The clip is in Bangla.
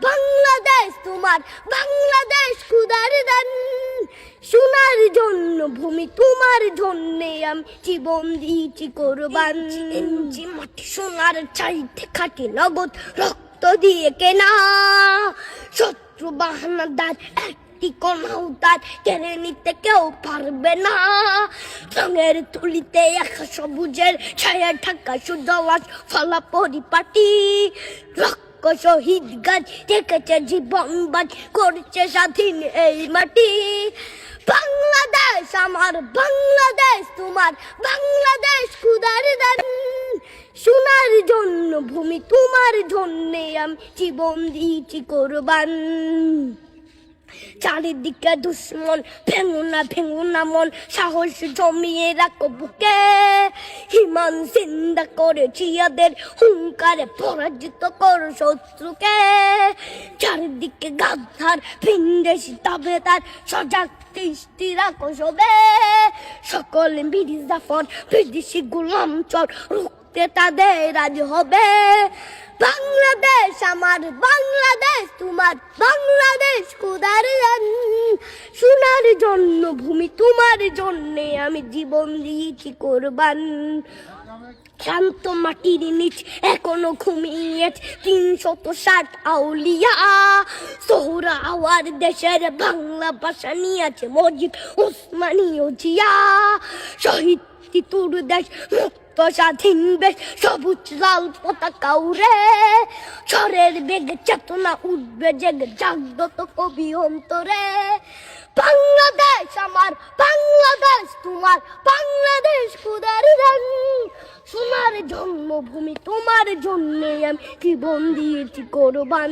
বাংলাদেশ তোমার বাংলাদেশ খুদার দান সোনার জন্য ভূমি তোমার জন্যে আমি জীবন দিয়েছি কোরবান ইঞ্চি মাটি সোনার চাইতে খাটি নগদ রক্ত দিয়ে কেনা শত্রু বাহানাদার একটি কোনাও তার কেড়ে নিতে কেউ পারবে না রঙের তুলিতে একা সবুজের ছায়া ঢাকা সুজলাস ফলা পরিপাটি শহীদ গাছ রেখেছে জীবন বাজ করছে স্বাধীন এই মাটি বাংলাদেশ আমার বাংলাদেশ তোমার বাংলাদেশ খুদার দান সোনার জন্য ভূমি তোমার জন্যে আমি জীবন দিয়েছি কোরবান চারিদিকে দুশ্মন ভেঙো না মন সাহস জমিয়ে রাখো বুকে হিমান চিন্তা করেছি এদের হুঙ্কারে পরাজিত করো শত্রুকে চারিদিকে গাদ্দার ভিনদেশি তবে তার সজাগ দৃষ্টি রাখো সবে সকল মির্জাফর বিদেশি গোলাম চর রুখতে তাদের আজ হবে বাংলাদেশ আমার বাংলাদেশ তোমার বাংলাদেশ খুদার দান সোনার জন্য ভূমি তোমার জন্যে আমি জীবন দিয়েছি কোরবান শান্ত মাটির নিচ এখনো ঘুমিয়ে ৩৬০ আউলিয়া সোহরা আওয়ার দেশের বাংলা ভাষা নিয়েছে মজিদ ওসমানীয় জিয়া শহীদ তিতুর দেশ মুক্ত স্বাধীন বেশ সবুজ লাল পতাকা উড়ে ঝড়ের বেগে চেতনা উঠবে জেগে জাগ্রত কবি অন্তরে বাংলাদেশ আমার বাংলাদেশ তোমার বাংলাদেশ খুদার দান সোনার জন্মভূমি তোমার জন্যে আমি জীবন দিয়েছি কোরবান।